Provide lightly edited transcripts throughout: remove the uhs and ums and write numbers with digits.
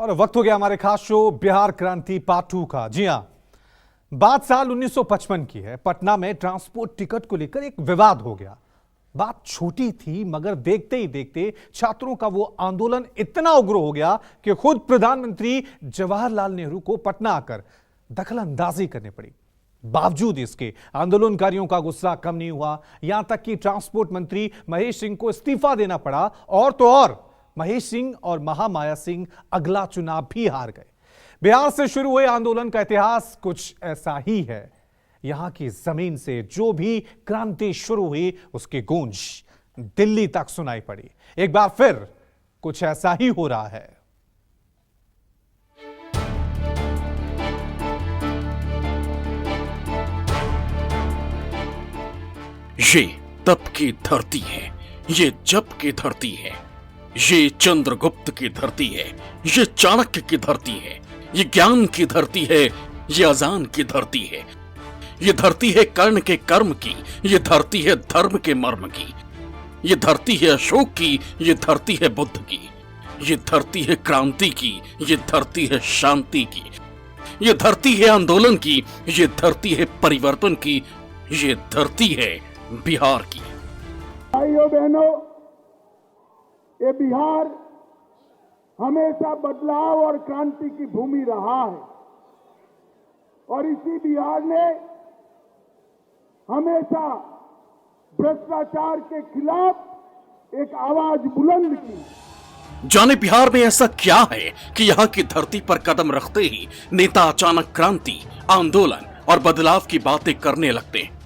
और वक्त हो गया हमारे खास शो बिहार क्रांति पार्ट 2 का। जी हां, बात साल 1955 की है। पटना में ट्रांसपोर्ट टिकट को लेकर एक विवाद हो गया। बात छोटी थी मगर देखते ही देखते छात्रों का वो आंदोलन इतना उग्र हो गया कि खुद प्रधानमंत्री जवाहरलाल नेहरू को पटना आकर दखल अंदाजी करनी पड़ी। बावजूद इसके आंदोलनकारियों का गुस्सा कम नहीं हुआ, यहां तक कि ट्रांसपोर्ट मंत्री महेश सिंह को इस्तीफा देना पड़ा। और तो और महेश सिंह और महामाया सिंह अगला चुनाव भी हार गए। बिहार से शुरू हुए आंदोलन का इतिहास कुछ ऐसा ही है। यहां की जमीन से जो भी क्रांति शुरू हुई उसकी गूंज दिल्ली तक सुनाई पड़ी। एक बार फिर कुछ ऐसा ही हो रहा है। ये तप की धरती है, ये जप की धरती है, ये चंद्रगुप्त की धरती है, ये चाणक्य की धरती है, ये ज्ञान की धरती है, ये अजान की धरती है, ये धरती है कर्ण के कर्म की, ये धरती है धर्म के मर्म की, ये धरती है अशोक की, ये धरती है बुद्ध की, ये धरती है क्रांति की, ये धरती है शांति की, ये धरती है आंदोलन की, ये धरती है परिवर्तन की, ये धरती है बिहार की। भाइयों बहनों, ये बिहार हमेशा बदलाव और क्रांति की भूमि रहा है और इसी बिहार ने हमेशा भ्रष्टाचार के खिलाफ एक आवाज बुलंद की। जाने बिहार में ऐसा क्या है कि यहाँ की धरती पर कदम रखते ही नेता अचानक क्रांति, आंदोलन और बदलाव की बातें करने लगते हैं।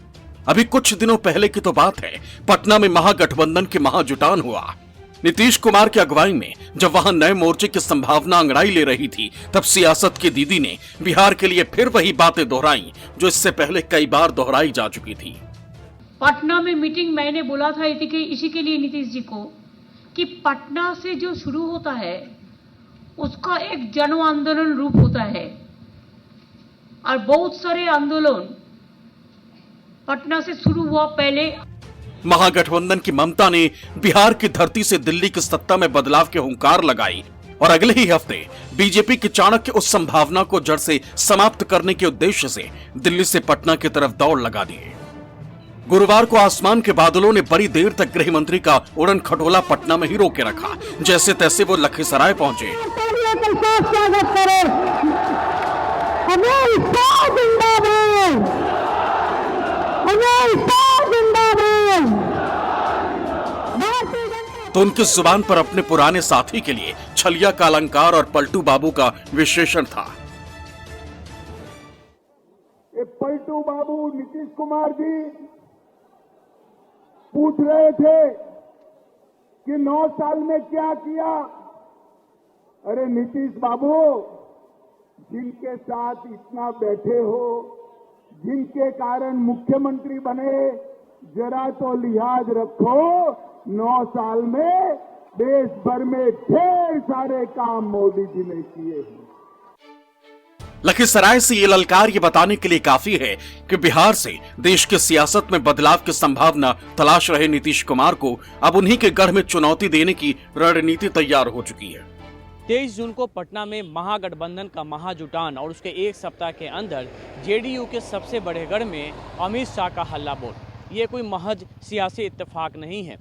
अभी कुछ दिनों पहले की तो बात है, पटना में महागठबंधन की महाजुटान हुआ। नीतीश कुमार की अगुवाई में जब वहां नए मोर्चे की संभावना अंगड़ाई ले रही थी, तब सियासत की दीदी ने बिहार के लिए फिर वही बातें दोहराई जो इससे पहले कई बार दोहराई जा चुकी थी। पटना में मीटिंग मैंने बोला था इसी के लिए नीतीश जी को कि पटना से जो शुरू होता है उसका एक जन आंदोलन रूप होता है और बहुत सारे आंदोलन पटना से शुरू हुआ। पहले महागठबंधन की ममता ने बिहार की धरती से दिल्ली की सत्ता में बदलाव की हुंकार लगाई और अगले ही हफ्ते बीजेपी के चाणक्य उस संभावना को जड़ से समाप्त करने के उद्देश्य से दिल्ली से पटना की तरफ दौड़ लगा दी। गुरुवार को आसमान के बादलों ने बड़ी देर तक गृह मंत्री का उड़न खटोला पटना में ही रोके रखा। जैसे तैसे वो लखीसराय पहुंचे। तो उनकी जुबान पर अपने पुराने साथी के लिए छलिया का अलंकार और पलटू बाबू का विशेषण था। ये पलटू बाबू नीतीश कुमार जी पूछ रहे थे कि 9 साल में क्या किया। अरे नीतीश बाबू, जिनके साथ इतना बैठे हो, जिनके कारण मुख्यमंत्री बने, जरा तो लिहाज रखो। 9 साल में देश भर में ढेर सारे काम मोदी जी ने किए हैं। लखीसराय से ये ललकार ये बताने के लिए काफी है कि बिहार से देश की सियासत में बदलाव की संभावना तलाश रहे नीतीश कुमार को अब उन्हीं के गढ़ में चुनौती देने की रणनीति तैयार हो चुकी है। 23 जून को पटना में महागठबंधन का महाजुटान और उसके एक सप्ताह के अंदर जेडीयू के सबसे बड़े गढ़ में अमित शाह का हल्ला बोल। ये कोई महज सियासी इत्तेफाक नहीं है,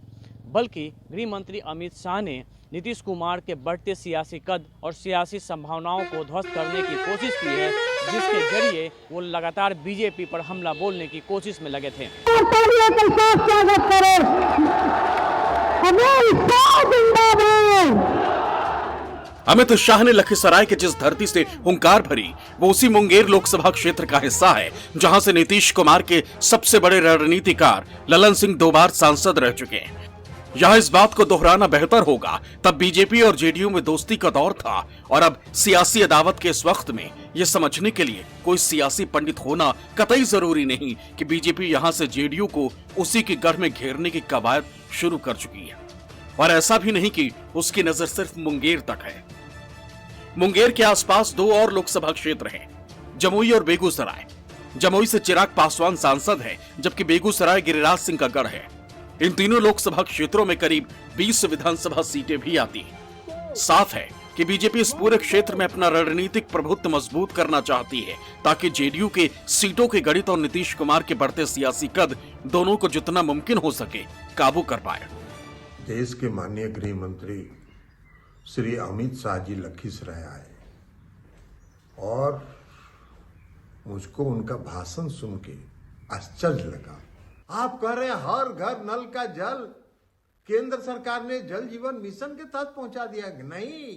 बल्कि गृह मंत्री अमित शाह ने नीतीश कुमार के बढ़ते सियासी कद और सियासी संभावनाओं को ध्वस्त करने की कोशिश की है, जिसके जरिए वो लगातार बीजेपी पर हमला बोलने की कोशिश में लगे थे। अमित शाह ने लखीसराय के जिस धरती से हुंकार भरी वो उसी मुंगेर लोकसभा क्षेत्र का हिस्सा है, जहां से नीतीश कुमार के सबसे बड़े रणनीतिकार ललन सिंह 2 बार सांसद रह चुके हैं। यहाँ इस बात को दोहराना बेहतर होगा, तब बीजेपी और जेडीयू में दोस्ती का दौर था और अब सियासी अदावत के इस वक्त में ये समझने के लिए कोई सियासी पंडित होना कतई जरूरी नहीं कि बीजेपी यहाँ से जेडीयू को उसी के गढ़ में घेरने की कवायद शुरू कर चुकी है। और ऐसा भी नहीं कि उसकी नजर सिर्फ मुंगेर तक है। मुंगेर के आसपास 2 और लोकसभा क्षेत्र हैं, जमुई और बेगूसराय। जमुई से चिराग पासवान सांसद है, जबकि बेगूसराय गिरिराज सिंह का गढ़ है। इन तीनों लोकसभा क्षेत्रों में करीब 20 विधानसभा सीटें भी आती हैं। साफ है कि बीजेपी इस पूरे क्षेत्र में अपना रणनीतिक प्रभुत्व मजबूत करना चाहती है ताकि जेडीयू के सीटों के गणित और नीतीश कुमार के बढ़ते सियासी कद दोनों को जितना मुमकिन हो सके काबू कर पाए। देश के माननीय गृह मंत्री श्री अमित शाह जी लखीसराय आए और मुझको उनका भाषण सुन के आश्चर्य लगा। आप कह रहे हैं हर घर नल का जल केंद्र सरकार ने जल जीवन मिशन के तहत पहुंचा दिया। नहीं,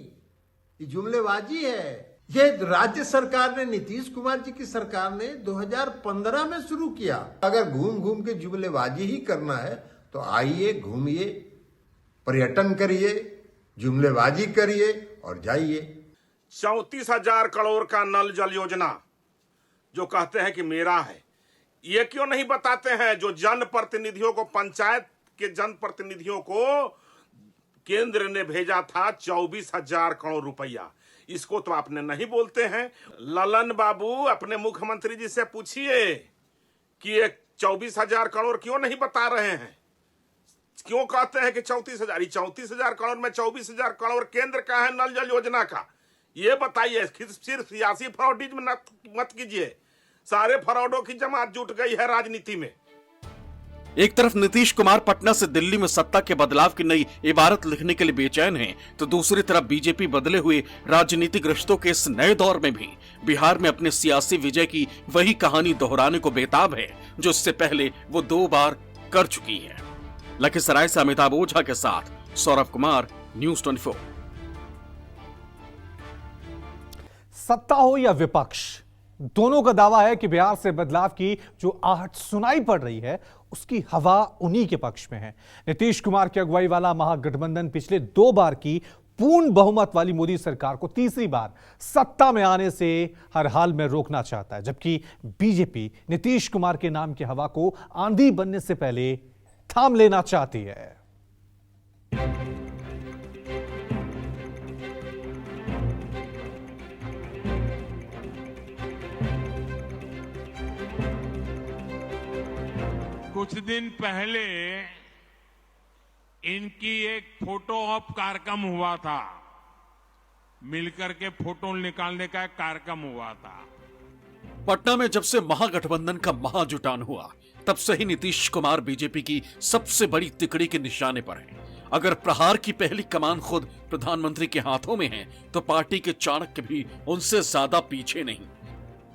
ये जुमलेबाजी है। ये राज्य सरकार ने, नीतीश कुमार जी की सरकार ने 2015 में शुरू किया। अगर घूम घूम के जुमलेबाजी ही करना है तो आइए, घूमिए, पर्यटन करिए, जुमलेबाजी करिए और जाइए। 34,000 करोड़ का नल जल योजना जो कहते हैं कि मेरा है, ये क्यों नहीं बताते हैं जो जनप्रतिनिधियों को, पंचायत के जनप्रतिनिधियों को केंद्र ने भेजा था 24,000 करोड़ रुपया, इसको तो आपने नहीं बोलते हैं। ललन बाबू अपने मुख्यमंत्री जी से पूछिए कि ये 24,000 करोड़ क्यों नहीं बता रहे हैं, क्यों कहते हैं कि 34,000? 34,000 करोड़ में 24,000 करोड़ केंद्र का है नल जल योजना का, ये बताइए। सिर्फ सियासी फ्रॉडिज्म मत कीजिए, सारे फ्रॉडों की जमात जुट गई है राजनीति में। एक तरफ नीतीश कुमार पटना से दिल्ली में सत्ता के बदलाव की नई इबारत लिखने के लिए बेचैन हैं, तो दूसरी तरफ बीजेपी बदले हुए राजनीतिक रिश्तों के इस नए दौर में भी बिहार में अपने सियासी विजय की वही कहानी दोहराने को बेताब है जो इससे पहले वो 2 बार कर चुकी है। लखीसराय से अमिताभ ओझा के साथ सौरभ कुमार, न्यूज़ 24। सत्ता हो या विपक्ष, दोनों का दावा है कि बिहार से बदलाव की जो आहट सुनाई पड़ रही है उसकी हवा उन्हीं के पक्ष में है। नीतीश कुमार की अगुवाई वाला महागठबंधन पिछले 2 बार की पूर्ण बहुमत वाली मोदी सरकार को तीसरी बार सत्ता में आने से हर हाल में रोकना चाहता है, जबकि बीजेपी नीतीश कुमार के नाम की हवा को आंधी बनने से पहले थाम लेना चाहती है। कुछ दिन पहले इनकी एक फोटो ऑप कार्यक्रम हुआ था, मिलकर के फोटो निकालने का एक कार्यक्रम हुआ था। पटना में जब से महागठबंधन का महाजुटान हुआ तब से ही नीतीश कुमार बीजेपी की सबसे बड़ी तिकड़ी के निशाने पर हैं। अगर प्रहार की पहली कमान खुद प्रधानमंत्री के हाथों में है तो पार्टी के चाणक्य भी उनसे ज्यादा पीछे नहीं।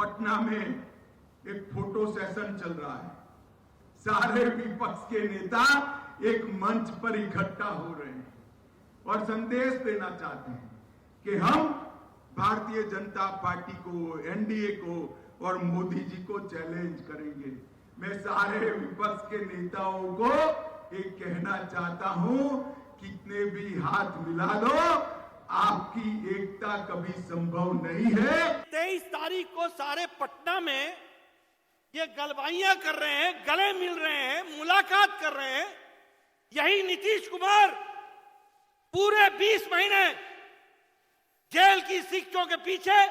पटना में एक फोटो सेशन चल रहा है, सारे विपक्ष के नेता एक मंच पर इकट्ठा हो रहे हैं और संदेश देना चाहते हैं कि हम भारतीय जनता पार्टी को, एनडीए को और मोदी जी को चैलेंज करेंगे। मैं सारे विपक्ष के नेताओं को एक कहना चाहता हूं, कितने भी हाथ मिला लो, आपकी एकता कभी संभव नहीं है। 23 तारीख को सारे पटना में ये गलबाइयां कर रहे हैं, गले मिल रहे हैं, मुलाकात कर रहे हैं। यही नीतीश कुमार पूरे 20 महीने जेल की शिक्षों के पीछे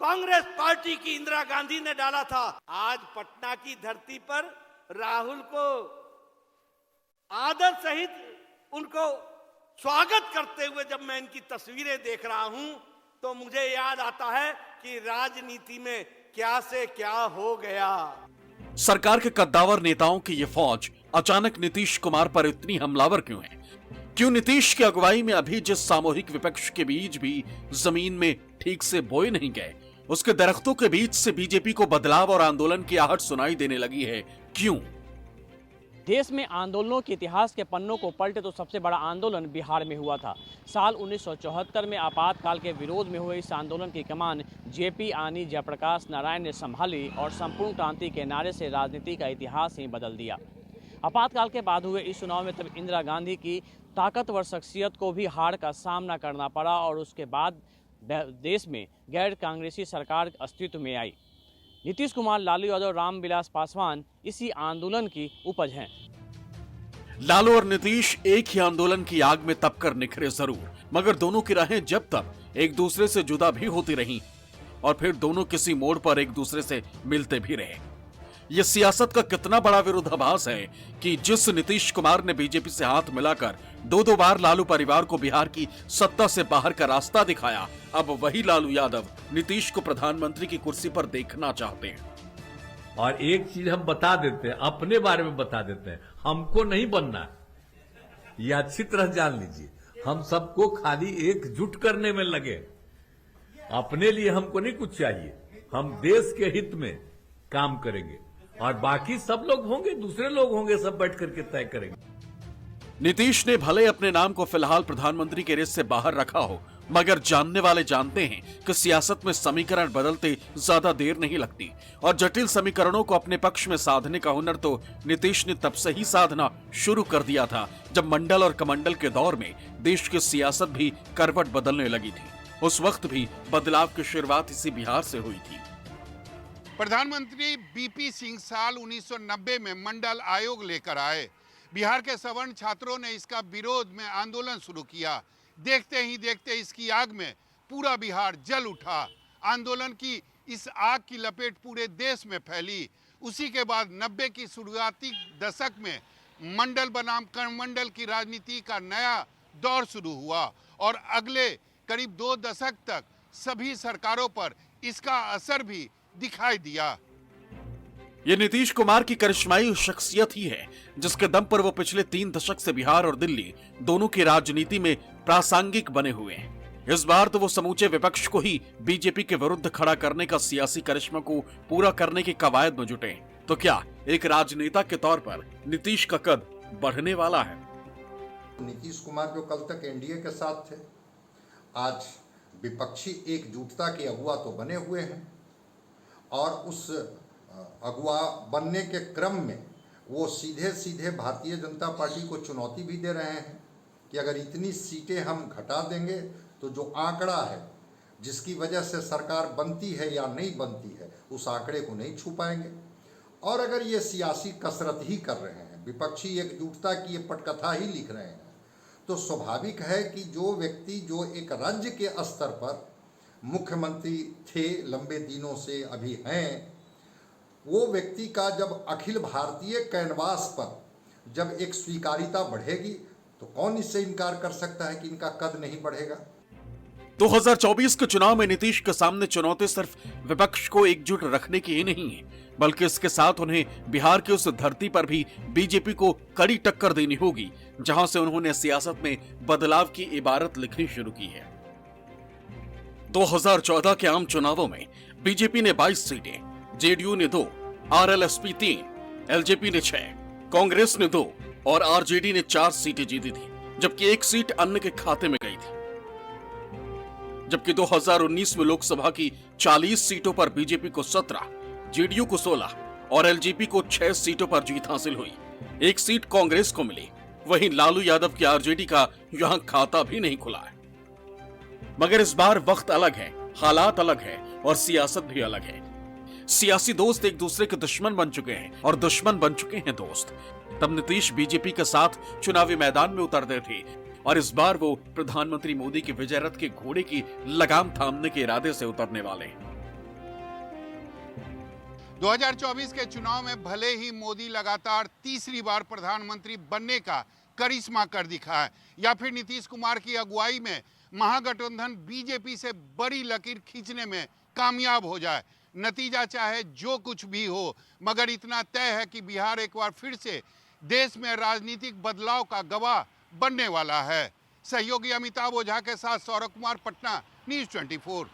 कांग्रेस पार्टी की इंदिरा गांधी ने डाला था। आज पटना की धरती पर राहुल को आदर सहित उनको स्वागत करते हुए जब मैं इनकी तस्वीरें देख रहा हूं तो मुझे याद आता है कि राजनीति में क्या से क्या हो गया। सरकार के कद्दावर नेताओं की ये फौज अचानक नीतीश कुमार पर इतनी हमलावर क्यों है? क्यों नीतीश की अगुवाई में अभी जिस सामूहिक विपक्ष के बीज भी जमीन में ठीक से बोए नहीं गए, उसके दरख्तों के बीच से बीजेपी को बदलाव और आंदोलन की आहट सुनाई देने लगी है? क्यों? देश में आंदोलनों के इतिहास के पन्नों को पलटे तो सबसे बड़ा आंदोलन बिहार में हुआ था। साल 1974 में आपातकाल के विरोध में हुए इस आंदोलन की कमान जेपी आनी जयप्रकाश नारायण ने संभाली और संपूर्ण क्रांति के नारे से राजनीति का इतिहास ही बदल दिया। आपातकाल के बाद हुए इस चुनाव में तब इंदिरा गांधी की ताकतवर शख्सियत को भी हार का सामना करना पड़ा और उसके बाद देश में गैर कांग्रेसी सरकार अस्तित्व में आई। नीतीश कुमार, लालू यादव, रामविलास पासवान इसी आंदोलन की उपज हैं। लालू और नीतीश एक ही आंदोलन की आग में तपकर निखरे जरूर, मगर दोनों की राहें जब तक एक दूसरे से जुदा भी होती रहीं और फिर दोनों किसी मोड़ पर एक दूसरे से मिलते भी रहे। ये सियासत का कितना बड़ा विरोधाभास है कि जिस नीतीश कुमार ने बीजेपी से हाथ मिलाकर दो बार लालू परिवार को बिहार की सत्ता से बाहर का रास्ता दिखाया, अब वही लालू यादव नीतीश को प्रधानमंत्री की कुर्सी पर देखना चाहते हैं। और एक चीज हम बता देते हैं, अपने बारे में बता देते हैं, हमको नहीं बनना है, ये अच्छी तरह जान लीजिए। हम सबको खाली एकजुट करने में लगे, अपने लिए हमको नहीं कुछ चाहिए, हम देश के हित में काम करेंगे और बाकी सब लोग होंगे, दूसरे लोग होंगे, सब बैठ करके तय करेंगे। नीतीश ने भले अपने नाम को फिलहाल प्रधानमंत्री के रेस से बाहर रखा हो, मगर जानने वाले जानते हैं कि सियासत में समीकरण बदलते ज्यादा देर नहीं लगती और जटिल समीकरणों को अपने पक्ष में साधने का हुनर तो नीतीश ने तब से ही साधना शुरू कर दिया था जब मंडल और कमंडल के दौर में देश की सियासत भी करवट बदलने लगी थी। उस वक्त भी बदलाव की शुरुआत इसी बिहार से हुई थी। प्रधानमंत्री बीपी सिंह साल 1990 में मंडल आयोग लेकर आए। बिहार के सवर्ण छात्रों ने इसका विरोध में आंदोलन शुरू किया। देखते ही देखते इसकी आग में पूरा बिहार जल उठा। आंदोलन की इस आग की लपेट पूरे देश में फैली। उसी के बाद 90 की शुरुआती दशक में मंडल बनाम कमंडल की राजनीति का नया दौर शुरू हुआ और अगले करीब 2 दशक तक सभी सरकारों पर इसका असर भी दिखाई दिया। ये नीतीश कुमार की करिश्माई शख्सियत ही है जिसके दम पर वो पिछले 3 दशक से बिहार और दिल्ली दोनों की राजनीति में प्रासंगिक बने हुए हैं। इस बार तो वो समूचे विपक्ष को ही बीजेपी के विरुद्ध खड़ा करने का सियासी करिश्मा को पूरा करने की कवायद में जुटे। तो क्या एक राजनेता के तौर पर नीतीश का कद बढ़ने वाला है? नीतीश कुमार जो कल तक एनडीए के साथ थे, आज विपक्षी एकजुटता के अगुवा तो बने हुए हैं और उस अगुवा बनने के क्रम में वो सीधे सीधे भारतीय जनता पार्टी को चुनौती भी दे रहे हैं कि अगर इतनी सीटें हम घटा देंगे तो जो आंकड़ा है जिसकी वजह से सरकार बनती है या नहीं बनती है उस आंकड़े को नहीं छू पाएंगे। और अगर ये सियासी कसरत ही कर रहे हैं, विपक्षी एकजुटता की ये पटकथा ही लिख रहे हैं, तो स्वाभाविक है कि जो व्यक्ति जो एक राज्य के स्तर पर मुख्यमंत्री थे लंबे दिनों से अभी हैं, वो व्यक्ति का जब अखिल भारतीय कैनवास पर जब एक स्वीकारिता बढ़ेगी तो कौन इससे इनकार कर सकता है कि इनका कद नहीं बढ़ेगा। 2024 के चुनाव में नीतीश के सामने चुनौती सिर्फ विपक्ष को एकजुट रखने की ही नहीं है, बल्कि इसके साथ उन्हें बिहार की उस धरती पर भी बीजेपी को कड़ी टक्कर देनी होगी जहां से उन्होंने सियासत में बदलाव की इबारत लिखनी शुरू की है। 2014 के आम चुनावों में बीजेपी ने 22 सीटें, जेडीयू ने 2, आरएलएसपी 3, एलजेपी ने 6, कांग्रेस ने 2 और आरजेडी ने 4 सीटें जीती थी, जबकि 1 सीट अन्य के खाते में गई थी। जबकि 2019 में लोकसभा की 40 सीटों पर बीजेपी को 17, जेडीयू को 16 और एलजेपी को 6 सीटों पर जीत हासिल हुई। 1 सीट कांग्रेस को मिली। वहीं लालू यादव की आरजेडी का यहां खाता भी नहीं खुला है। मगर इस बार वक्त अलग है, हालात अलग है और सियासत भी अलग है। सियासी दोस्त एक दूसरे के दुश्मन बन चुके हैं और दुश्मन बन चुके हैं दोस्त। तब नीतीश बीजेपी के साथ चुनावी मैदान में उतरते थे और इस बार वो प्रधानमंत्री मोदी की विजय रथ के घोड़े की लगाम थामने के इरादे से उतरने वाले हैं। 2024 के चुनाव में भले ही मोदी लगातार तीसरी बार प्रधानमंत्री बनने का करिश्मा कर दिखा है या फिर नीतीश कुमार की अगुवाई में महागठबंधन बीजेपी से बड़ी लकीर खींचने में कामयाब हो जाए, नतीजा चाहे जो कुछ भी हो, मगर इतना तय है कि बिहार एक बार फिर से देश में राजनीतिक बदलाव का गवाह बनने वाला है। सहयोगी अमिताभ ओझा के साथ सौरभ कुमार, पटना, न्यूज़ 24।